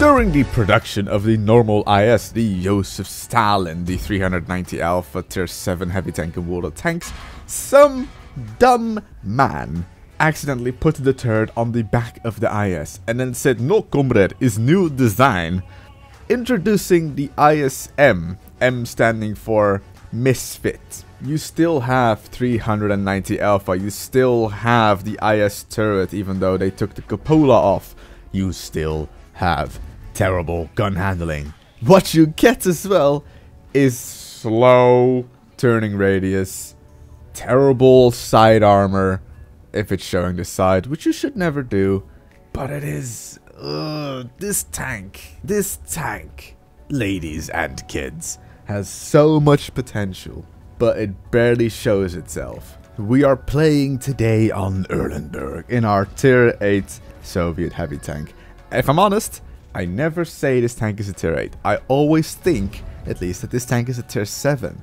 During the production of the normal IS, the Joseph Stalin, the 390 Alpha Tier 7 heavy tank and water tanks, some dumb man accidentally put the turret on the back of the IS and then said, "No, comrade, is new design." Introducing the ISM, M standing for Misfit. You still have 390 Alpha, you still have the IS turret even though they took the cupola off. You still have terrible gun handling. What you get as well is slow turning radius, terrible side armor if it's showing the side, which you should never do, but it is this tank, ladies and kids, has so much potential, but it barely shows itself. We are playing today on Erlenberg in our Tier 8 Soviet heavy tank. If I'm honest, I never say this tank is a Tier 8. I always think, at least, that this tank is a Tier 7.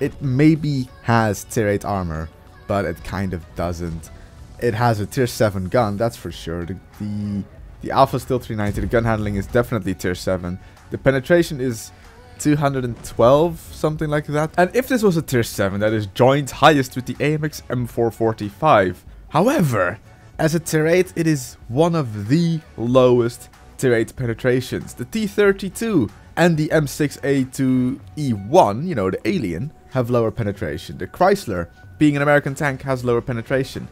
It maybe has Tier 8 armor, but it kind of doesn't. It has a Tier 7 gun, that's for sure. The Alpha is still 390, the gun handling is definitely Tier 7. The penetration is 212, something like that. And if this was a Tier 7, that is joint highest with the AMX M445. However, as a Tier 8, it is one of the lowest Tier 8 penetrations. The T-32 and the M6A2E1, you know, the alien, have lower penetration. The Chrysler, being an American tank, has lower penetration.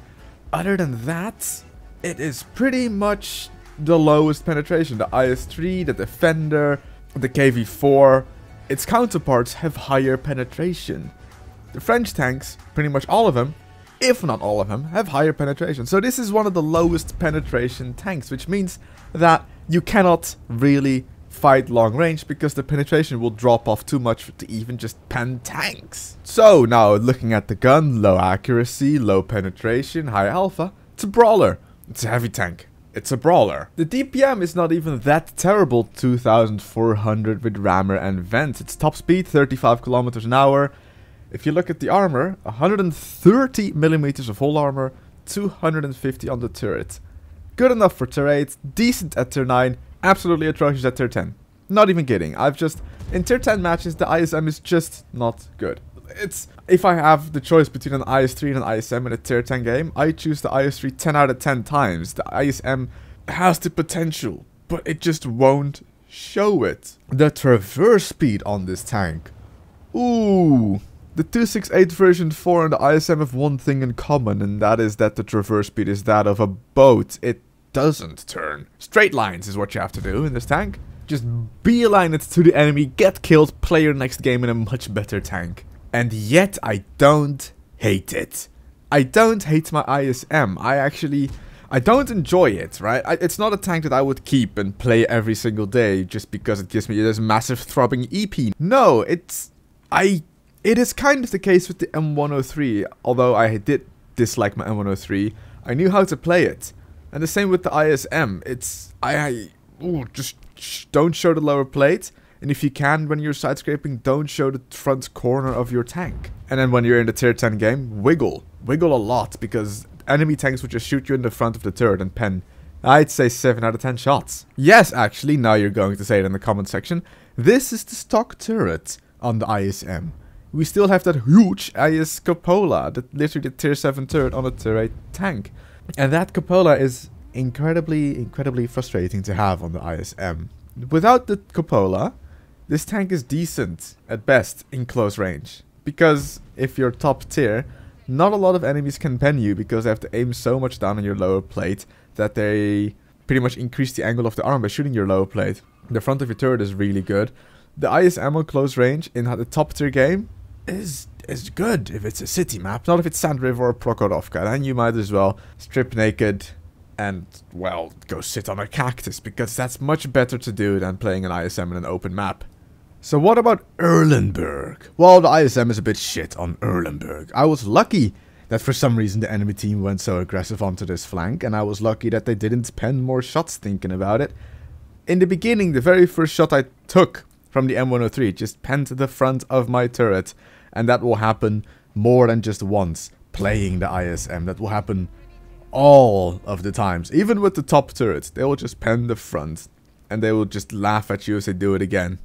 Other than that, it is pretty much the lowest penetration. The IS-3, the Defender, the KV-4, its counterparts have higher penetration. The French tanks, pretty much all of them, if not all of them, have higher penetration. So this is one of the lowest penetration tanks, which means that you cannot really fight long range because the penetration will drop off too much to even just pen tanks. So now looking at the gun, low accuracy, low penetration, high alpha, it's a brawler. It's a heavy tank. It's a brawler. The DPM is not even that terrible, 2400 with rammer and vent. Its top speed 35 kilometers an hour. If you look at the armor, 130 millimeters of hull armor, 250 on the turret. Good enough for Tier 8, decent at Tier 9, absolutely atrocious at Tier 10. Not even kidding. In Tier 10 matches, the ISM is just not good. If I have the choice between an IS-3 and an ISM in a Tier 10 game, I choose the IS-3 10 out of 10 times. The ISM has the potential, but it just won't show it. The traverse speed on this tank. Ooh. The 268 version 4 and the ISM have one thing in common, and that is that the traverse speed is that of a boat. It doesn't turn. Straight lines is what you have to do in this tank. Just beeline it to the enemy, get killed, play your next game in a much better tank. And yet I don't hate it. I don't hate my ISM. I don't enjoy it, right? It's not a tank that I would keep and play every single day just because it gives me this massive throbbing EP. No, it is kind of the case with the M103, although I did dislike my M103. I knew how to play it. And the same with the ISM. Just don't show the lower plate. And if you can, when you're side scraping, don't show the front corner of your tank. And then when you're in the Tier 10 game, wiggle. Wiggle a lot, because enemy tanks would just shoot you in the front of the turret and pen, I'd say 7 out of 10 shots. Yes, actually, now you're going to say it in the comment section. This is the stock turret on the ISM. We still have that huge IS cupola, literally the Tier 7 turret on a Tier 8 tank. And that cupola is incredibly frustrating to have on the ISM. Without the cupola, this tank is decent, at best, in close range. Because if you're top tier, not a lot of enemies can pen you because they have to aim so much down on your lower plate that they pretty much increase the angle of the arm by shooting your lower plate. The front of your turret is really good. The ISM on close range in the top tier game is good if it's a city map, not if it's Sand River or Prokhorovka. Then you might as well strip naked and, well, go sit on a cactus, because that's much better to do than playing an ISM in an open map. So what about Erlenberg? Well, the ISM is a bit shit on Erlenberg. I was lucky that for some reason the enemy team went so aggressive onto this flank, and I was lucky that they didn't pen more shots thinking about it. In the beginning, the very first shot I took from the M103 just penned the front of my turret, and that will happen more than just once playing the ISM. That will happen all of the times. Even with the top turrets, they will just pen the front. and they will just laugh at you as they do it again.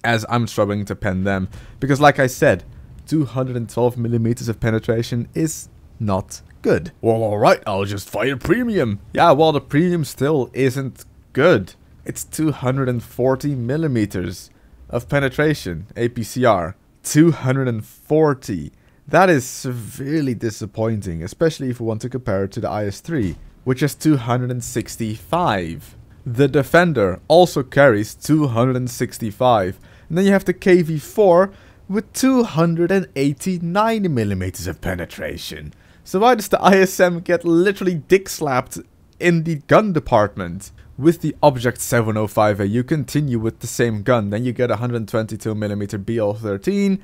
As I'm struggling to pen them. Because like I said, 212 millimeters of penetration is not good. Well, alright, I'll just fire premium. Yeah, well, the premium still isn't good. It's 240 millimeters of penetration, APCR. 240. That is severely disappointing, especially if we want to compare it to the IS-3, which is 265. The Defender also carries 265. And then you have the KV-4 with 289 millimeters of penetration. So why does the ISM get literally dick slapped in the gun department? With the Object 705A, you continue with the same gun. Then you get 122mm BL13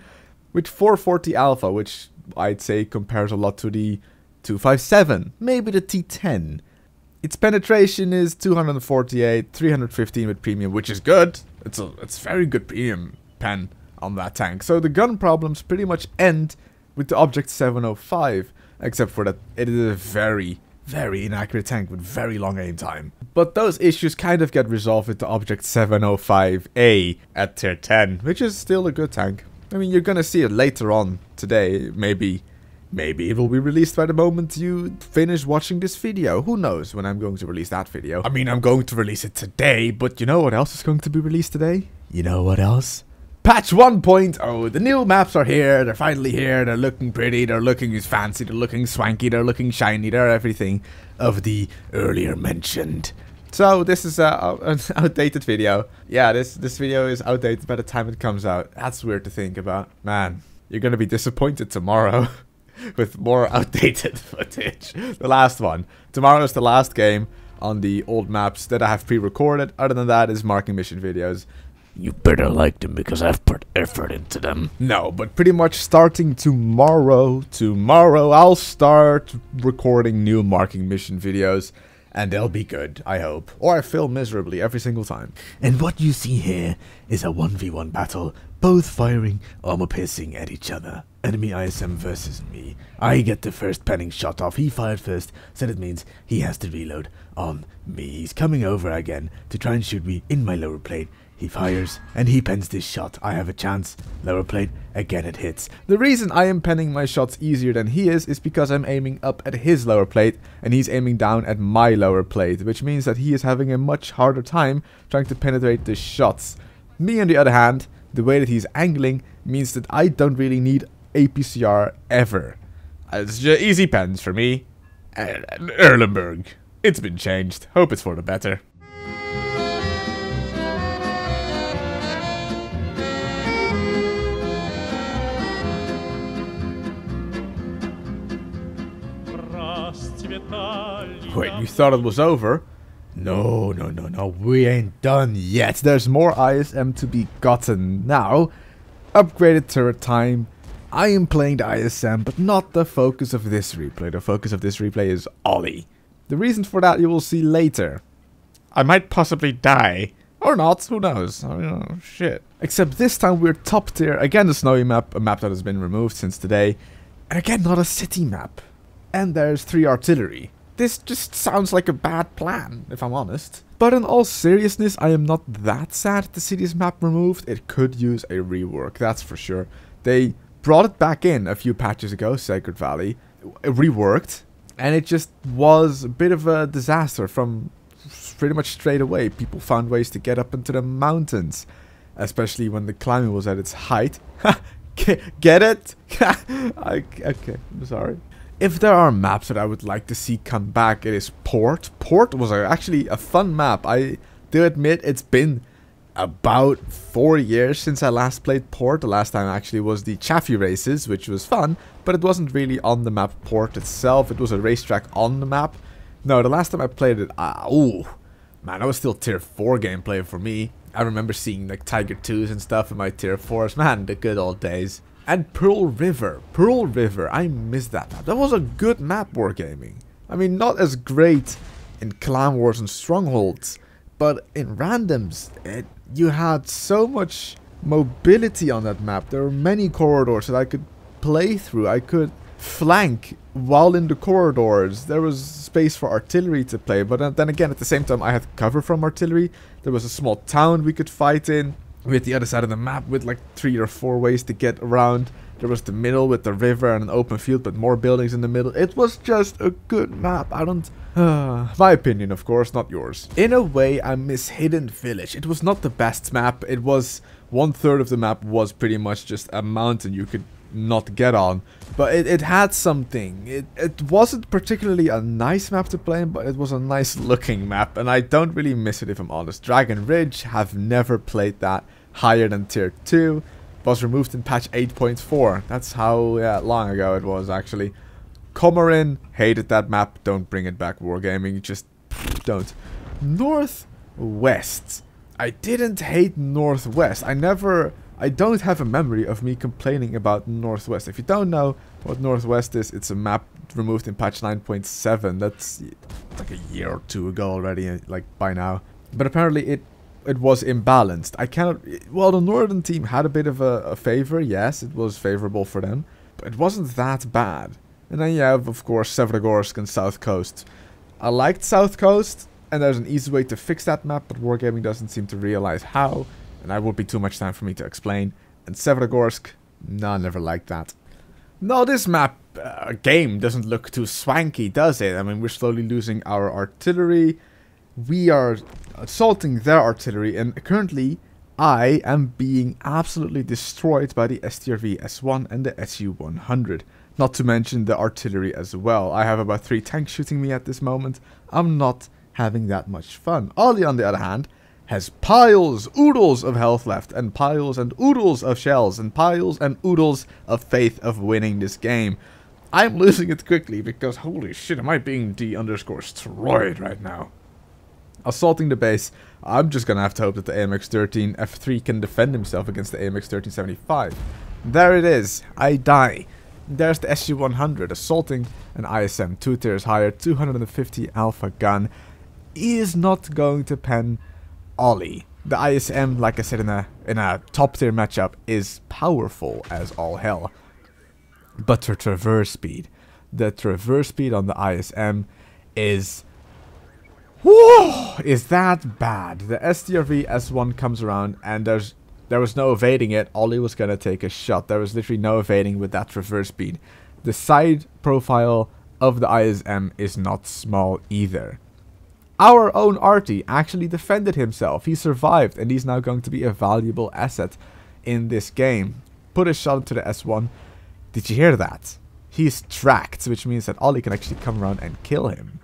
with 440 Alpha, which I'd say compares a lot to the 257, maybe the T10. Its penetration is 248, 315 with premium, which is good. It's very good premium pen on that tank. So the gun problems pretty much end with the Object 705, except for that it is a very, very inaccurate tank with very long aim time. But those issues kind of get resolved with the Object 705A at tier 10, which is still a good tank. I mean, you're gonna see it later on today. Maybe it will be released by the moment you finish watching this video. Who knows when I'm going to release that video. I mean, I'm going to release it today, but you know what else is going to be released today? You know what else? Patch 1.0, the new maps are here, they're finally here, they're looking pretty, they're looking fancy, they're looking swanky, they're looking shiny, they're everything of the earlier mentioned. So this is an outdated video. Yeah, this video is outdated by the time it comes out. That's weird to think about. Man, you're gonna be disappointed tomorrow with more outdated footage. The last one. Tomorrow is the last game on the old maps that I have pre-recorded. Other than that is marking mission videos. You better like them because I've put effort into them. No, but pretty much starting tomorrow I'll start recording new marking mission videos. And they'll be good, I hope. Or I fail miserably every single time. And what you see here is a 1v1 battle, both firing armor piercing at each other. Enemy ISM versus me. I get the first penning shot off. He fired first, so that means he has to reload on me. He's coming over again to try and shoot me in my lower plate. He fires, and he pens this shot. I have a chance. Lower plate, again it hits. The reason I am penning my shots easier than he is because I'm aiming up at his lower plate, and he's aiming down at my lower plate, which means that he is having a much harder time trying to penetrate the shots. Me, on the other hand, the way that he's angling means that I don't really need APCR ever. It's just easy pens for me. Erlenberg. It's been changed. Hope it's for the better. Wait, you thought it was over? No, we ain't done yet. There's more ISM to be gotten now. Upgraded turret time. I am playing the ISM, but not the focus of this replay. The focus of this replay is Ollie. The reason for that you will see later. I might possibly die. Or not, who knows? Oh, shit. Except this time we're top tier. Again, the snowy map, a map that has been removed since today. And again, not a city map. And there's 3 artillery. This just sounds like a bad plan, if I'm honest. But in all seriousness, I am not that sad the city's map removed. It could use a rework, that's for sure. They brought it back in a few patches ago, Sacred Valley. It reworked, and it just was a bit of a disaster from pretty much straight away. People found ways to get up into the mountains, especially when the climbing was at its height. Get it? Okay, I'm sorry. If there are maps that I would like to see come back, it is Port. Port was actually a fun map. I do admit it's been about 4 years since I last played Port. The last time actually was the Chaffee races, which was fun, but it wasn't really on the map Port itself. It was a racetrack on the map. No, the last time I played it, ooh, man, that was still tier 4 gameplay for me. I remember seeing like Tiger 2s and stuff in my tier 4s. Man, the good old days. And Pearl River, I miss that map. That was a good map wargaming. I mean, not as great in Clan Wars and Strongholds, but in randoms, you had so much mobility on that map. There were many corridors that I could play through. I could flank while in the corridors. There was space for artillery to play, but then again, at the same time, I had cover from artillery. There was a small town we could fight in. We had the other side of the map with like 3 or 4 ways to get around. There was the middle with the river and an open field, but more buildings in the middle. It was just a good map. I don't... my opinion, of course, not yours. In a way, I miss Hidden Village. It was not the best map. It was... 1/3 of the map was pretty much just a mountain you could not get on. But it had something. It wasn't particularly a nice map to play in, but it was a nice looking map. And I don't really miss it if I'm honest. Dragon Ridge, have never played that higher than tier 2. Was removed in patch 8.4. That's how long ago it was actually. Comorin, hated that map. Don't bring it back, Wargaming. Just don't. Northwest. I didn't hate Northwest. I don't have a memory of me complaining about Northwest. If you don't know what Northwest is, it's a map removed in patch 9.7. That's like a year or 2 ago already, like by now. But apparently it was imbalanced. I cannot... Well, the northern team had a bit of a favor. Yes, it was favorable for them. But it wasn't that bad. And then you have, of course, Severogorsk and South Coast. I liked South Coast, and there's an easy way to fix that map, but Wargaming doesn't seem to realize how. And that would be too much time for me to explain. And Severogorsk, no, I never liked that. No, this map game doesn't look too swanky, does it? I mean, we're slowly losing our artillery. We are assaulting their artillery, and currently I am being absolutely destroyed by the STRV S1 and the SU-100. Not to mention the artillery as well. I have about 3 tanks shooting me at this moment. I'm not having that much fun. Ollie, on the other hand, has piles, oodles of health left, and piles and oodles of shells, and piles and oodles of faith of winning this game. I'm losing it quickly because holy shit, am I being D_destroyed right now. Assaulting the base, I'm just gonna have to hope that the AMX-13 F3 can defend himself against the AMX-1375. There it is, I die. There's the SU-100 assaulting an ISM 2 tiers higher, 250 alpha gun. He is not going to pen Ollie. The ISM, like I said in a top tier matchup, is powerful as all hell. But the traverse speed on the ISM is... Whoa! Is that bad? The STRV S1 comes around and there was no evading it. Ollie was gonna take a shot. There was literally no evading with that traverse speed. The side profile of the ISM is not small either. Our own Artie actually defended himself. He survived, and he's now going to be a valuable asset in this game. Put a shot into the S1. Did you hear that? He's tracked, which means that Ollie can actually come around and kill him.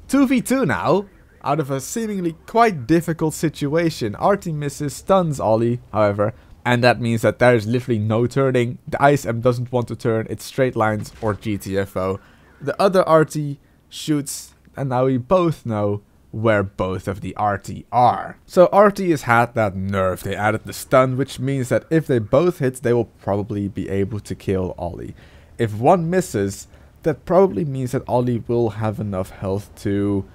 2v2 now, out of a seemingly quite difficult situation. Artie misses, stuns Ollie, however, and that means that there is literally no turning. The ISM doesn't want to turn, it's straight lines or GTFO. The other Artie shoots, and now we both know where both of the Artie are. So Artie has had that nerf. They added the stun, which means that if they both hit, they will probably be able to kill Ollie. If one misses, that probably means that Ollie will have enough health to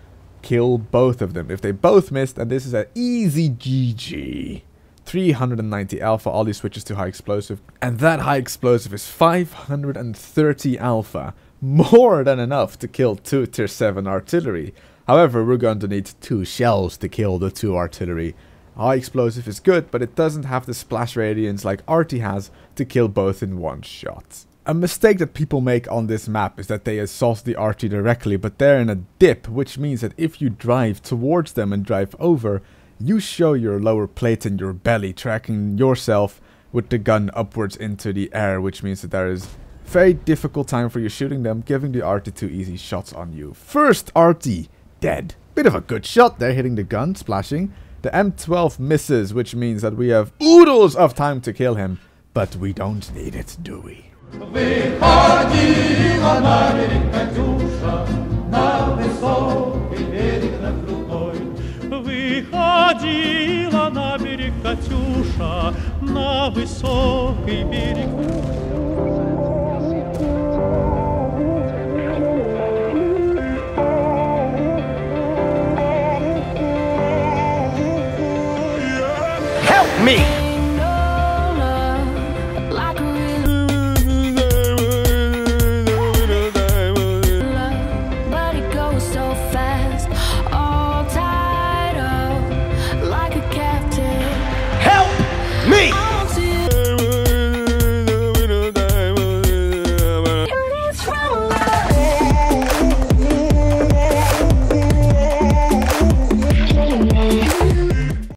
kill both of them. If they both missed, and this is an easy GG. 390 alpha, Ollie switches to high explosive, and that high explosive is 530 alpha. More than enough to kill 2 tier 7 artillery. However, we're going to need 2 shells to kill the 2 artillery. High explosive is good, but it doesn't have the splash radiance like Artie has to kill both in one shot. A mistake that people make on this map is that they assault the Artie directly, but they're in a dip, which means that if you drive towards them and drive over, you show your lower plate and your belly, tracking yourself with the gun upwards into the air, which means that there is very difficult time for you shooting them, giving the Artie 2 easy shots on you. First Artie, dead. Bit of a good shot there, hitting the gun, splashing. The M12 misses, which means that we have oodles of time to kill him, but we don't need it, do we? Выходила на берег Катюша, на высокий берег на крутой. Выходила на берег Катюша, на высокий берег. Help me!